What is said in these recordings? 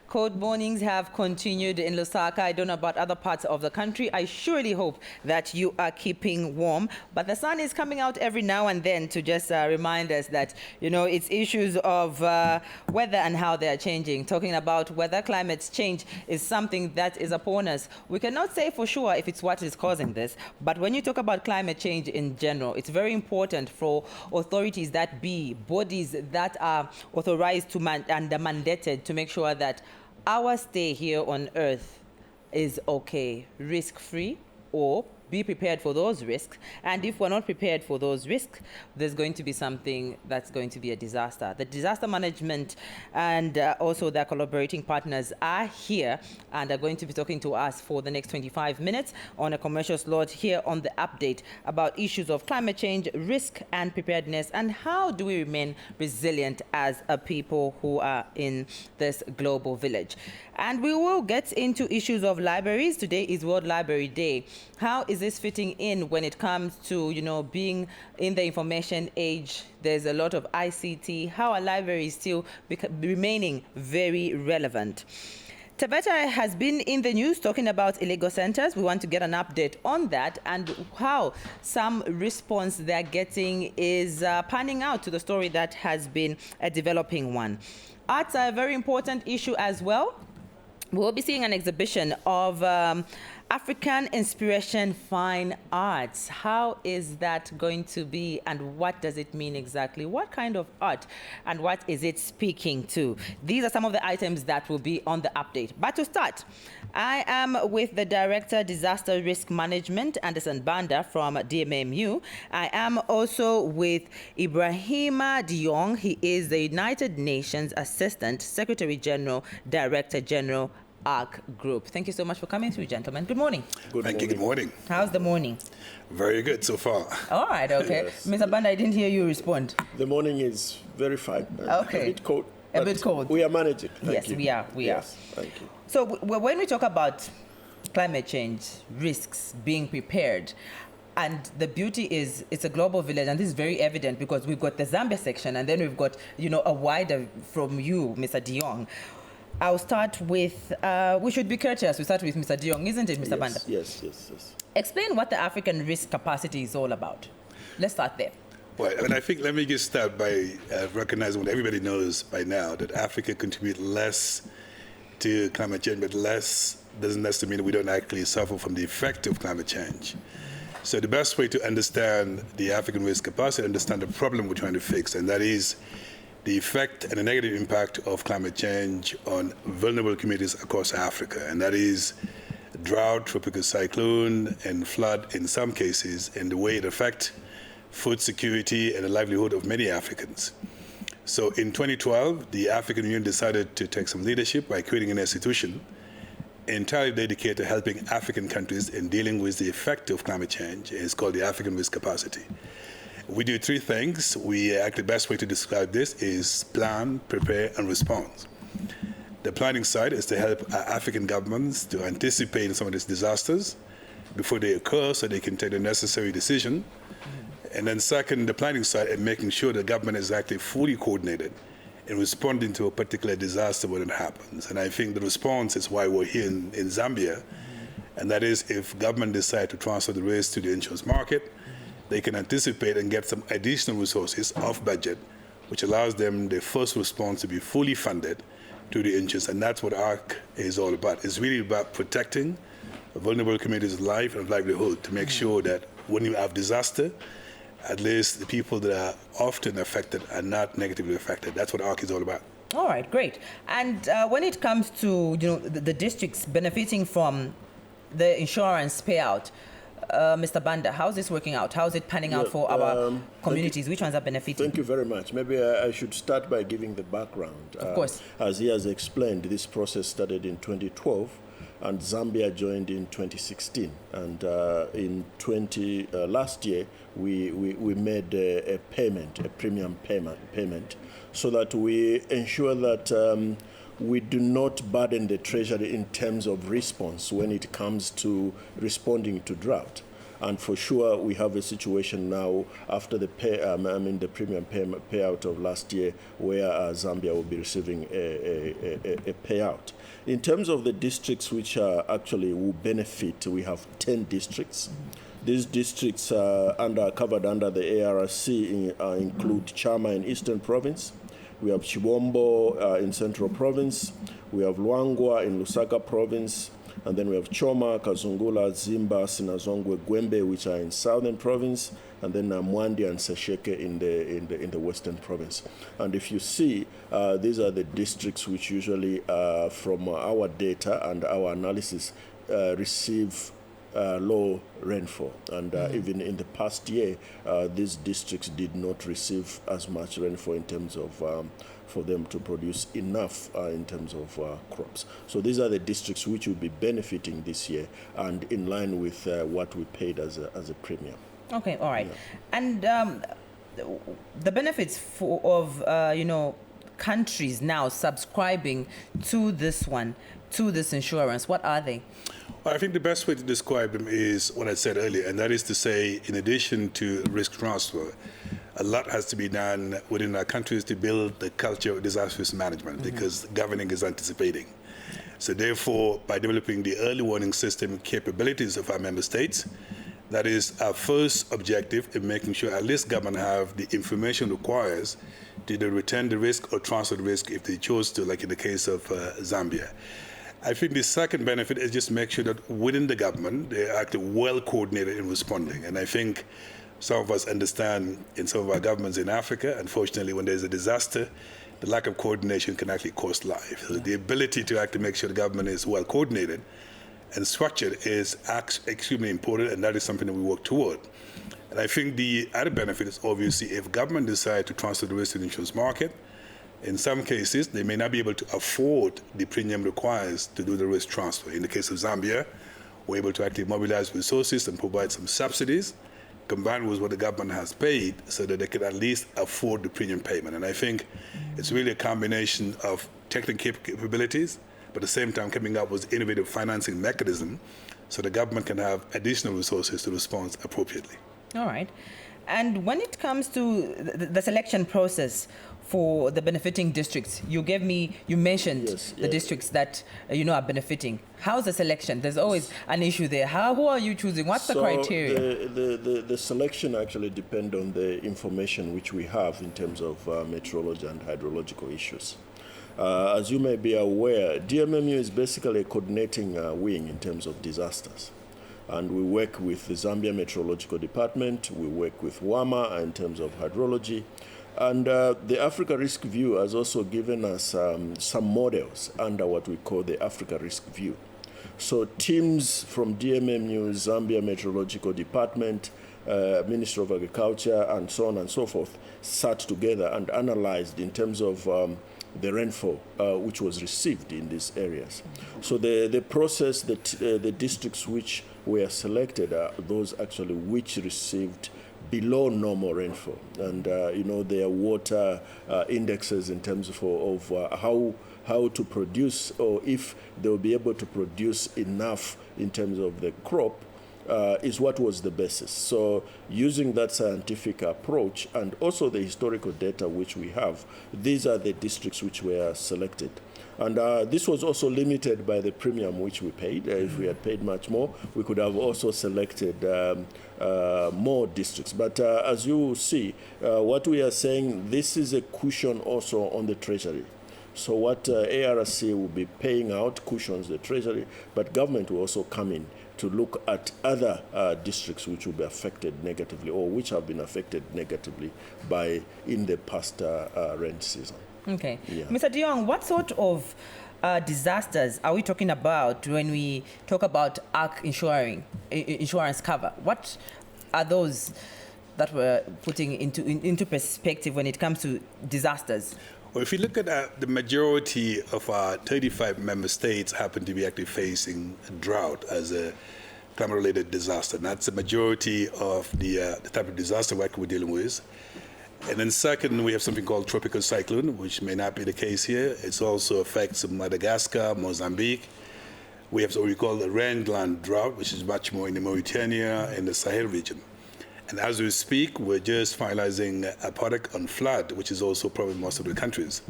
Cold mornings have continued in Lusaka. I don't know about other parts of the country. I surely hope that you are keeping warm. But the sun is coming out every now and then to just remind us that, it's issues of weather and how they are changing. Talking about weather, climate change is something that is upon us. We cannot say for sure if it's what is causing this. But when you talk about climate change in general, it's very important for authorities that be bodies that are authorized to and are mandated to make sure that our stay here on Earth is okay, risk-free, or be prepared for those risks. And if we're not prepared for those risks, there's going to be something that's going to be a disaster. The disaster management and also their collaborating partners are here and are going to be talking to us for the next 25 minutes on a commercial slot here on The Update about issues of climate change, risk and preparedness, and how do we remain resilient as a people who are in this global village. And we will get into issues of libraries. Today is World Library Day. How is this fitting in when it comes to, being in the information age? There's a lot of ICT. How are libraries still remaining very relevant? Taveta has been in the news talking about illegal centers. We want to get an update on that and how some response they're getting is panning out to the story that has been a developing one. Arts are a very important issue as well. We'll be seeing an exhibition of African Inspiration Fine Arts. How is that going to be and what does it mean exactly? What kind of art and what is it speaking to? These are some of the items that will be on the update. But to start, I am with the Director, Disaster Risk Management, Anderson Banda from DMMU. I am also with Ibrahima Diong. He is the United Nations Assistant Secretary General, Director General, ARC Group. Thank you so much for coming through, gentlemen. Good morning. Thank you. Good morning. How's the morning? Very good so far. All right, okay. Yes. Mr. Banda, I didn't hear you respond. The morning is very fine. Okay. A bit cold. A bit cold. We are managing. Thank you. We are. Yes, thank you. So when we talk about climate change, risks, being prepared, and the beauty is it's a global village, and this is very evident because we've got the Zambia section, and then we've got, a wider from you, Mr. Diong. I'll start with, we should be courteous. We start with Mr. Diong, isn't it, Mr. Banda? Yes. Explain what the African risk capacity is all about. Let's start there. Well, and I think let me just start by recognizing what everybody knows by now, that Africa contributes less to climate change, but less doesn't necessarily mean we don't actually suffer from the effect of climate change. So the best way to understand the African risk capacity, understand the problem we're trying to fix, and that is the effect and the negative impact of climate change on vulnerable communities across Africa. And that is drought, tropical cyclone, and flood in some cases, and the way it affects food security and the livelihood of many Africans. So in 2012, the African Union decided to take some leadership by creating an institution entirely dedicated to helping African countries in dealing with the effect of climate change. It's called the African Risk Capacity. We do three things. The best way to describe this is plan, prepare, and respond. The planning side is to help African governments to anticipate some of these disasters before they occur so they can take the necessary decision. And then second, the planning side and making sure the government is actually fully coordinated in responding to a particular disaster when it happens. And I think the response is why we're here in Zambia. And that is if government decide to transfer the risk to the insurance market, they can anticipate and get some additional resources off budget, which allows them the first response to be fully funded to the insurance. And that's what ARC is all about. It's really about protecting vulnerable communities' life and livelihood to make sure that when you have disaster, at least the people that are often affected are not negatively affected. That's what ARC is all about. All right, great. And when it comes to the districts benefiting from the insurance payout, Mr. Banda, how's this working out? How's it panning out for our communities? Which ones are benefiting? Thank you very much. Maybe I should start by giving the background. Of course. As he has explained, this process started in 2012, and Zambia joined in 2016. And in last year, we made a payment, a premium payment, so that we ensure that we do not burden the Treasury in terms of response when it comes to responding to drought. And for sure, we have a situation now after the premium payout of last year, where Zambia will be receiving a payout. In terms of the districts which actually will benefit, we have 10 districts. These districts covered under the ARC include Chama in Eastern Province. We have Chibombo in Central Province. We have Luangwa in Lusaka Province. And then we have Choma, Kazungula, Zimba, Sinazongwe, Gwembe, which are in Southern Province. And then Mwandi and Sesheke in the Western Province. And if you see, these are the districts which usually, from our data and our analysis, receive low rainfall, and even in the past year, these districts did not receive as much rainfall in terms of for them to produce enough in terms of crops. So these are the districts which will be benefiting this year, and in line with what we paid as a premium. Okay, all right. Yeah. And the benefits of countries now subscribing to this insurance, what are they? Well, I think the best way to describe them is what I said earlier, and that is to say, in addition to risk transfer, a lot has to be done within our countries to build the culture of disaster risk management, because governing is anticipating. So therefore, by developing the early warning system capabilities of our member states, that is our first objective in making sure at least government have the information requires to either return the risk or transfer the risk if they chose to, like in the case of Zambia. I think the second benefit is just make sure that within the government, they're actually well coordinated in responding. And I think some of us understand in some of our governments in Africa, unfortunately, when there's a disaster, the lack of coordination can actually cost life. So the ability to actually make sure the government is well coordinated and structured is extremely important, and that is something that we work toward. And I think the other benefit is obviously if government decide to transfer the risk to the insurance market, in some cases, they may not be able to afford the premium required to do the risk transfer. In the case of Zambia, we're able to actually mobilize resources and provide some subsidies combined with what the government has paid so that they can at least afford the premium payment. And I think it's really a combination of technical capabilities, but at the same time coming up with innovative financing mechanism so the government can have additional resources to respond appropriately. All right. And when it comes to the selection process for the benefiting districts, you mentioned the districts that are benefiting. How's the selection? There's always an issue there. Who are you choosing? What's the criteria? The selection actually depends on the information which we have in terms of meteorology and hydrological issues. As you may be aware, DMMU is basically a coordinating wing in terms of disasters. And we work with the Zambia Meteorological Department, we work with WAMA in terms of hydrology, and the Africa Risk View has also given us some models under what we call the Africa Risk View. So teams from DMMU, Zambia Meteorological Department, Ministry of Agriculture, and so on and so forth, sat together and analyzed in terms of the rainfall which was received in these areas. So the process, the districts which were selected are those actually which received below normal rainfall, and their water indexes in terms of how to produce, or if they'll be able to produce enough in terms of the crop, is what was the basis. So using that scientific approach and also the historical data which we have, these are the districts which were selected. And this was also limited by the premium which we paid. If we had paid much more, we could have also selected more districts. But as you will see, what we are saying, this is a cushion also on the Treasury. So what ARC will be paying out cushions the Treasury, but government will also come in to look at other districts which will be affected negatively or which have been affected negatively in the past rain season. Okay. Yeah. Mr. Diong, what sort of disasters are we talking about when we talk about ARC insurance cover? What are those that we're putting into perspective when it comes to disasters? Well, if you look at the majority of our 35 member states happen to be actually facing a drought as a climate-related disaster. And that's the majority of the type of disaster we're dealing with. And then second, we have something called tropical cyclone, which may not be the case here. It also affects Madagascar, Mozambique. We have what we call the rangeland drought, which is much more in the Mauritania and the Sahel region. And as we speak, we're just finalizing a product on flood, which is also probably most of the countries.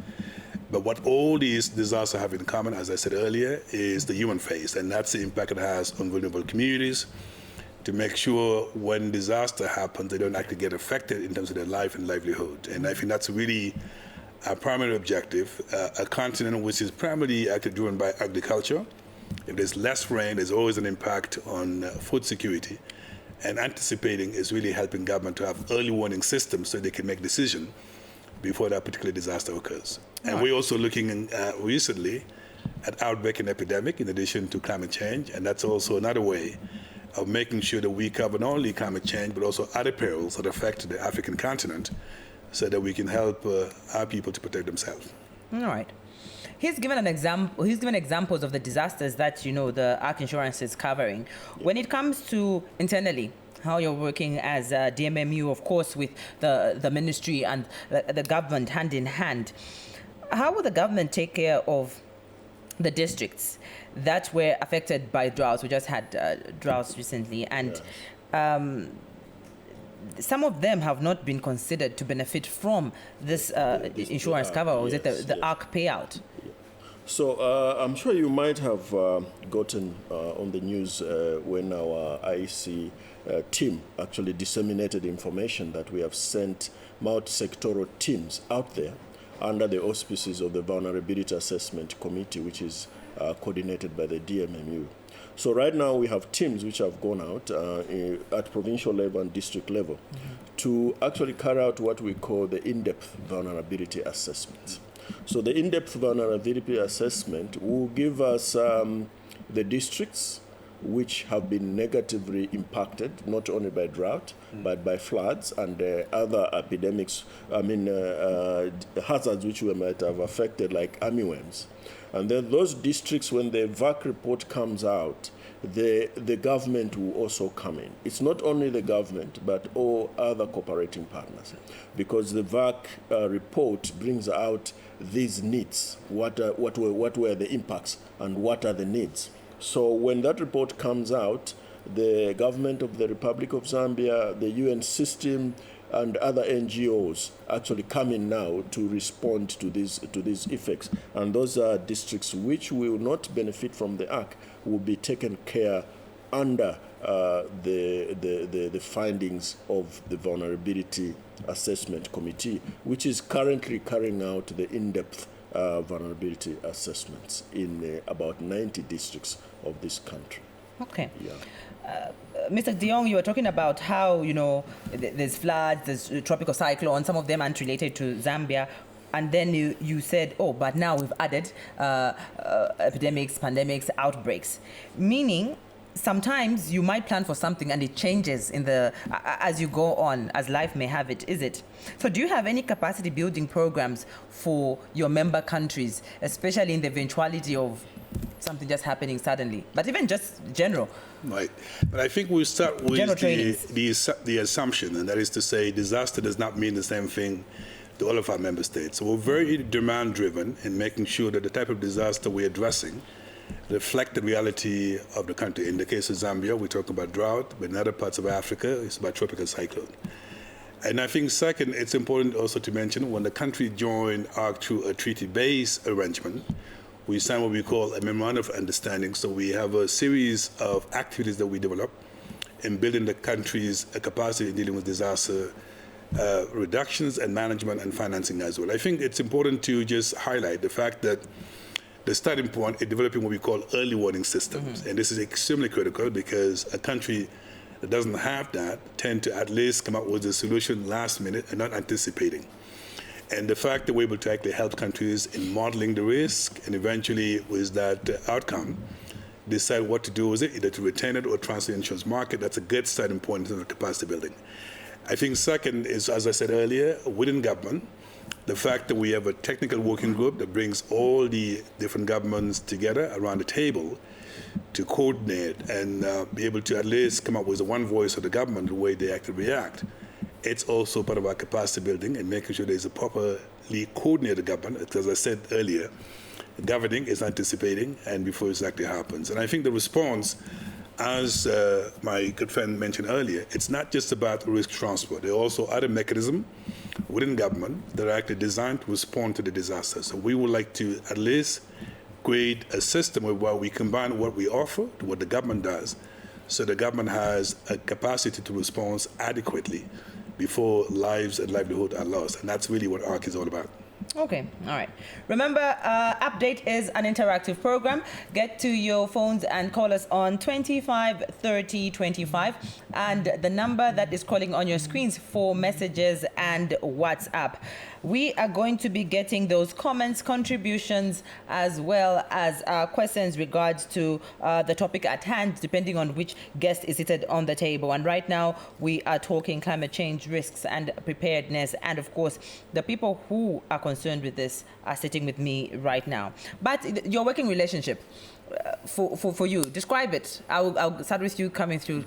But what all these disasters have in common, as I said earlier, is the human face, and that's the impact it has on vulnerable communities, to make sure when disaster happens, they don't actually get affected in terms of their life and livelihood. And I think that's really our primary objective, a continent which is primarily actually driven by agriculture. If there's less rain, there's always an impact on food security. And anticipating is really helping government to have early warning systems so they can make decisions before that particular disaster occurs. And we're also looking recently at outbreak and epidemic in addition to climate change, and that's also another way of making sure that we cover not only climate change, but also other perils that affect the African continent so that we can help our people to protect themselves. All right. He's given examples of the disasters that, the ARC insurance is covering. When it comes to internally, how you're working as DMMU, of course, with the ministry and the government hand in hand, how will the government take care of the districts that were affected by droughts? We just had droughts recently, and some of them have not been considered to benefit from this insurance cover, or is it the ARC payout? So I'm sure you might have gotten on the news when our IEC team actually disseminated information that we have sent multi-sectoral teams out there under the auspices of the Vulnerability Assessment Committee, which is coordinated by the DMMU. So right now we have teams which have gone out at provincial level and district level to actually carry out what we call the in-depth vulnerability assessments. So the in-depth vulnerability assessment will give us the districts which have been negatively impacted, not only by drought, but by floods and other epidemics, hazards which we might have affected, like armyworms. And then those districts, when the VAC report comes out, the government will also come in. It's not only the government, but all other cooperating partners, because the VAC report brings out these needs, what were the impacts and what are the needs. So when that report comes out, the government of the Republic of Zambia, the UN system, and other NGOs actually come in now to respond to these effects. And those are districts which will not benefit from the ARC will be taken care under the findings of the Vulnerability Assessment Committee, which is currently carrying out the in-depth vulnerability assessments in about 90 districts of this country. Okay. Yeah. Mr. Diong, you were talking about how, there's floods, there's tropical cyclones, some of them aren't related to Zambia. And then you said, but now we've added epidemics, pandemics, outbreaks. Meaning, sometimes you might plan for something and it changes as you go on, as life may have it, is it? So do you have any capacity building programs for your member countries, especially in the eventuality of something just happening suddenly, but even just general? Right. But I think we'll start with the assumption, and that is to say disaster does not mean the same thing to all of our member states. So we're very demand-driven in making sure that the type of disaster we're addressing reflect the reality of the country. In the case of Zambia, we're talking about drought, but in other parts of Africa, it's about tropical cyclone. And I think, second, it's important also to mention when the country joined ARC through a treaty-based arrangement, we signed what we call a memorandum of understanding. So we have a series of activities that we develop in building the country's capacity in dealing with disaster reductions and management and financing as well. I think it's important to just highlight the fact that the starting point is developing what we call early warning systems. And this is extremely critical because a country that doesn't have that tend to at least come up with a solution last minute and not anticipating. And the fact that we're able to actually help countries in modeling the risk and eventually with that outcome, decide what to do with it, either to retain it or transfer the insurance market, that's a good starting point in terms of capacity building. I think second is, as I said earlier, within government, the fact that we have a technical working group that brings all the different governments together around the table to coordinate and be able to at least come up with one voice of the government, the way they actually react. It's also part of our capacity building and making sure there's a properly coordinated government. Because as I said earlier, governing, it's anticipating, and before it actually happens. And I think the response, as my good friend mentioned earlier, it's not just about risk transfer. There are also other mechanisms within government that are actually designed to respond to the disaster. So we would like to at least create a system where we combine what we offer to what the government does, so the government has a capacity to respond adequately before lives and livelihood are lost. And that's really what ARC is all about. Okay, all right. Remember, Update is an interactive program. Get to your phones and call us on 25 30 25, and the number that is calling on your screens for messages and WhatsApp. We are going to be getting those comments, contributions, as well as questions regards to the topic at hand, depending on which guest is seated on the table. And right now, we are talking climate change risks and preparedness. And of course, the people who are concerned with this are sitting with me right now. But your working relationship, for you, describe it. I'll start with you coming through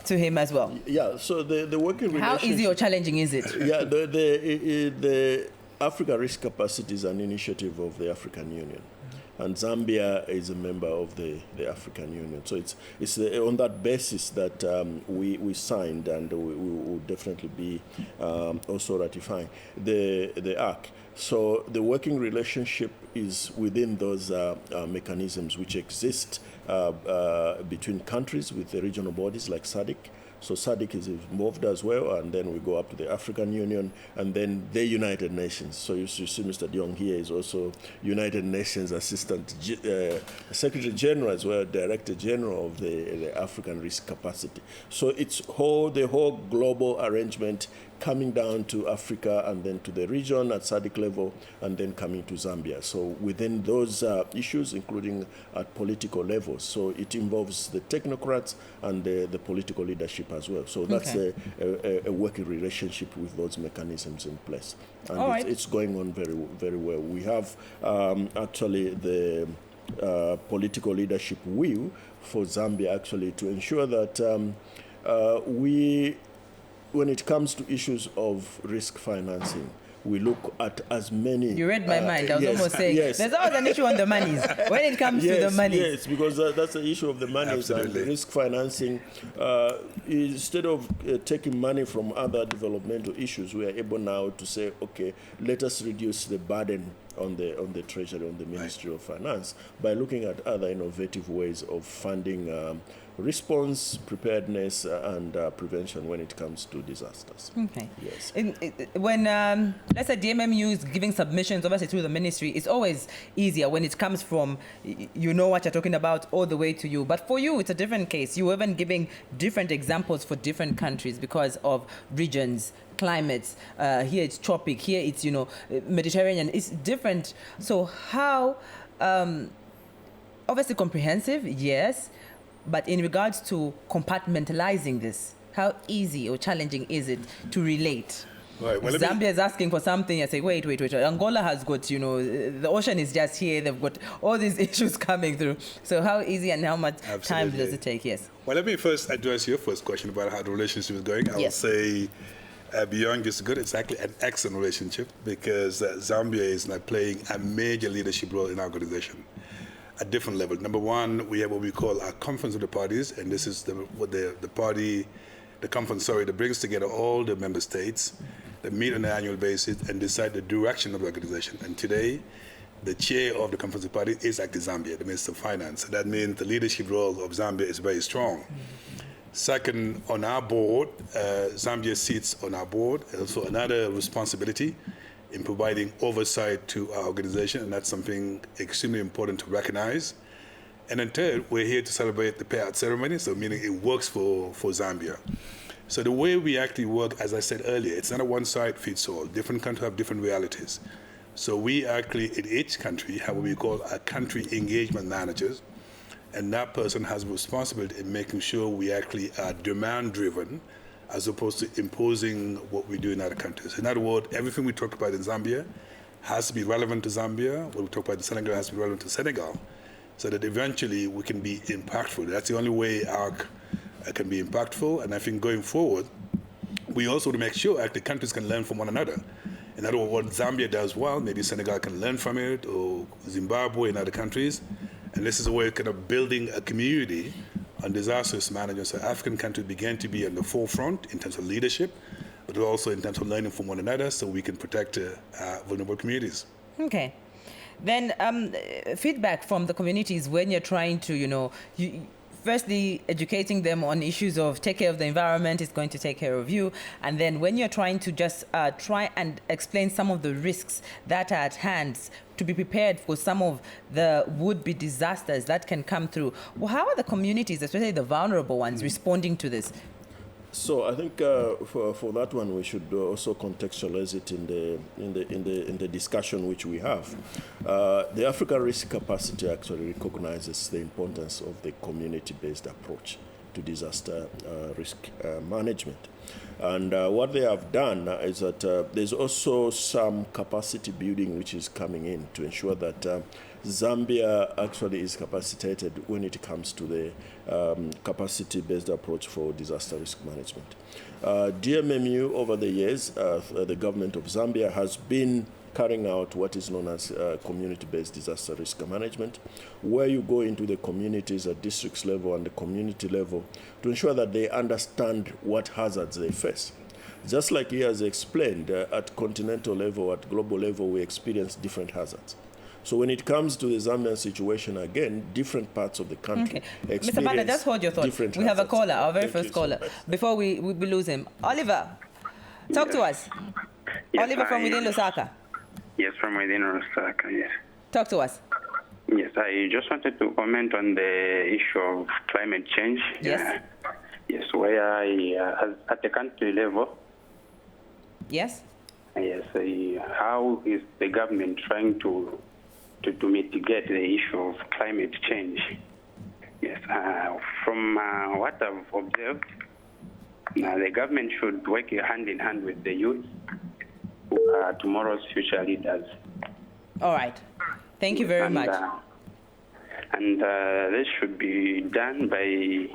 to him as well. Yeah, so the working relationship... How easy or challenging is it? Yeah, the Africa Risk Capacity is an initiative of the African Union. And Zambia is a member of the African Union. So it's on that basis that we signed, and we will definitely be also ratifying the ARC. So the working relationship is within those mechanisms which exist between countries with the regional bodies like SADC. So SADC is involved as well, and then we go up to the African Union, and then the United Nations. So you see Mr. Diong here is also United Nations Assistant Secretary General as well, Director General of the African Risk Capacity. So it's the whole global arrangement coming down to Africa and then to the region at SADC level, and then coming to Zambia. So within those issues, including at political levels, so it involves the technocrats and the political leadership as well. So that's a working relationship with those mechanisms in place. And it's going on very, very well. We have actually the political leadership will for Zambia actually to ensure that when it comes to issues of risk financing, we look at as many... You read my mind. I was almost saying, there's always an issue on the monies. When it comes to the monies. Yes, because that's the issue of the monies. Absolutely. And risk financing. Instead of taking money from other developmental issues, we are able now to say, okay, let us reduce the burden on the Treasury, on the Ministry of Finance, by looking at other innovative ways of funding response, preparedness, and prevention when it comes to disasters. Okay. Yes. When, let's say, DMMU is giving submissions, obviously, through the ministry, it's always easier when it comes from, you know what you're talking about, all the way to you. But for you, it's a different case. You're even giving different examples for different countries because of regions, climates. Here it's tropic, here it's, Mediterranean. It's different. So how, obviously comprehensive, yes, but in regards to compartmentalizing this, how easy or challenging is it to relate? Right. Well, Zambia is asking for something. I say, wait. Angola has got, the ocean is just here. They've got all these issues coming through. So how easy and how much time does it take? Yes. Well, let me first address your first question about how the relationship is going. I would say beyond just good, it's actually an excellent relationship because Zambia is now playing a major leadership role in our organization at different levels. Number one, we have what we call our conference of the parties, and this is the conference that brings together all the member states that meet on an annual basis and decide the direction of the organization. And today, the chair of the conference of the parties is actually Zambia, the Minister of Finance. So that means the leadership role of Zambia is very strong. Mm-hmm. Second, on our board, Zambia sits on our board, also another responsibility in providing oversight to our organization, and that's something extremely important to recognize. And then third, we're here to celebrate the payout ceremony, so meaning it works for Zambia. So the way we actually work, as I said earlier, it's not a one-size-fits-all. Different countries have different realities. So we actually, in each country, have what we call a country engagement managers, and that person has a responsibility in making sure we actually are demand-driven as opposed to imposing what we do in other countries. In other words, everything we talk about in Zambia has to be relevant to Zambia. What we talk about in Senegal has to be relevant to Senegal, so that eventually we can be impactful. That's the only way ARC can be impactful. And I think going forward, we also want to make sure actually countries can learn from one another. In other words, what Zambia does well, maybe Senegal can learn from it, or Zimbabwe and other countries. And this is a way of kind of building a community on disaster risk management. So African countries began to be on the forefront in terms of leadership, but also in terms of learning from one another so we can protect vulnerable communities. Okay. Then feedback from the communities when you're trying to, firstly, educating them on issues of take care of the environment is going to take care of you. And then when you're trying to just try and explain some of the risks that are at hand to be prepared for some of the would-be disasters that can come through, well, how are the communities, especially the vulnerable ones, responding to this? So I think for that one we should also contextualize it in the discussion which we have. The Africa Risk Capacity actually recognizes the importance of the community-based approach to disaster risk management. And what they have done is that there's also some capacity building which is coming in to ensure that Zambia actually is capacitated when it comes to the capacity-based approach for disaster risk management. DMMU over the years, the government of Zambia has been carrying out what is known as community-based disaster risk management, where you go into the communities at districts level and the community level to ensure that they understand what hazards they face. Just like he has explained, at continental level, at global level, we experience different hazards. So when it comes to the Zambian situation, again, different parts of the country experience Mr. Banda, just hold your thought. We have a caller, our very first caller. Before we lose him. Oliver, talk to us. Yes, Oliver from within Lusaka. Yes, from within Lusaka, yes. Talk to us. Yes, I just wanted to comment on the issue of climate change. Yes. Yes, where at the country level. Yes. Yes, how is the government trying to mitigate the issue of climate change? Yes, from what I've observed, the government should work hand in hand with the youth, who are tomorrow's future leaders. All right. Thank you very much. And this should be done by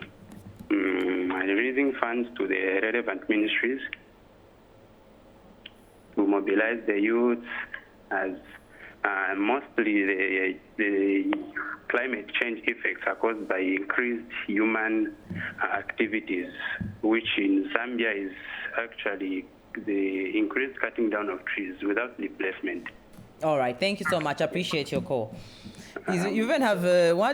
releasing funds to the relevant ministries to mobilize the youth, as mostly the climate change effects are caused by increased human activities, which in Zambia is actually the increased cutting down of trees without replacement. All right. Thank you so much. I appreciate your call. You even have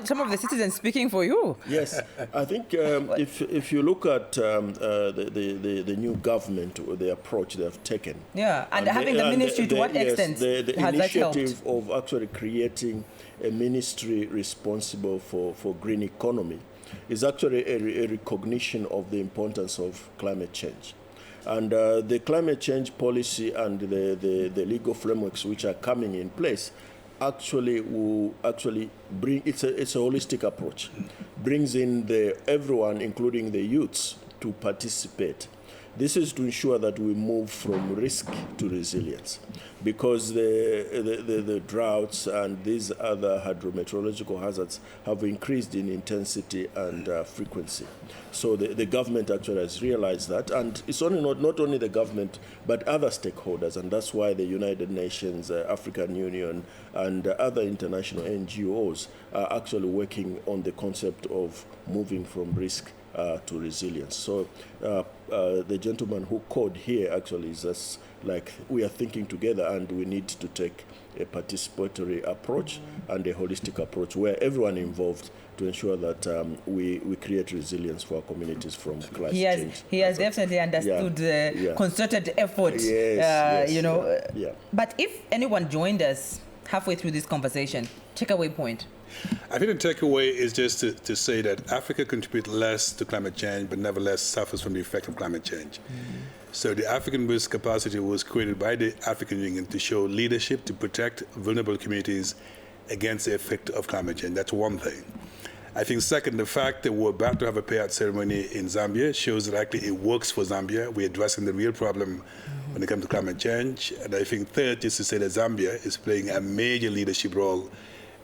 some of the citizens speaking for you. Yes, I think if you look at the new government, or the approach they have taken. Yeah, and having the ministry, to what extent the has that helped? initiative of actually creating a ministry responsible for green economy is actually a recognition of the importance of climate change. And the climate change policy and the legal frameworks which are coming in place actually will bring, it's a holistic approach, brings in everyone, including the youths, to participate. This is to ensure that we move from risk to resilience, because the droughts and these other hydrometeorological hazards have increased in intensity and frequency. So the government actually has realized that, and it's only not only the government, but other stakeholders, and that's why the United Nations, African Union, and other international NGOs are actually working on the concept of moving from risk to resilience. So the gentleman who called here actually is just like, we are thinking together, and we need to take a participatory approach and a holistic approach where everyone involved to ensure that we create resilience for our communities from climate change. He has definitely understood the concerted effort. But if anyone joined us halfway through this conversation, takeaway point. I think the takeaway is just to say that Africa contributes less to climate change, but nevertheless suffers from the effect of climate change. So the African risk capacity was created by the African Union to show leadership to protect vulnerable communities against the effect of climate change. That's one thing. I think second, the fact that we're about to have a payout ceremony in Zambia shows that actually it works for Zambia. We're addressing the real problem when it comes to climate change. And I think third is to say that Zambia is playing a major leadership role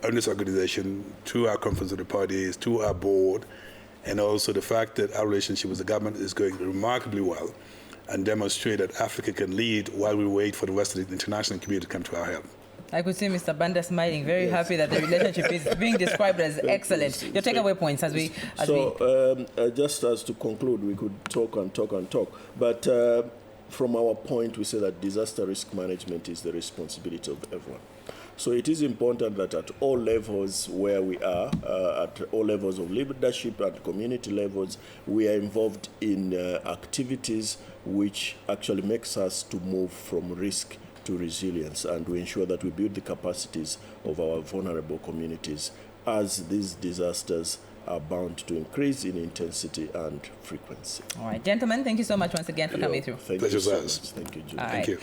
in this organization through our conference of the parties, through our board, and also the fact that our relationship with the government is going remarkably well. and demonstrate that Africa can lead while we wait for the rest of the international community to come to our help. I could see Mr. Banda smiling, very happy that the relationship is being described as excellent. Your takeaway points as we... just as to conclude, we could talk and talk and talk, but from our point, we say that disaster risk management is the responsibility of everyone. So it is important that at all levels where we are, at all levels of leadership and community levels, we are involved in activities which actually makes us to move from risk to resilience, and we ensure that we build the capacities of our vulnerable communities as these disasters are bound to increase in intensity and frequency. All right, gentlemen, thank you so much once again for coming through. Thank you so much. Thank you, Julie. Thank you.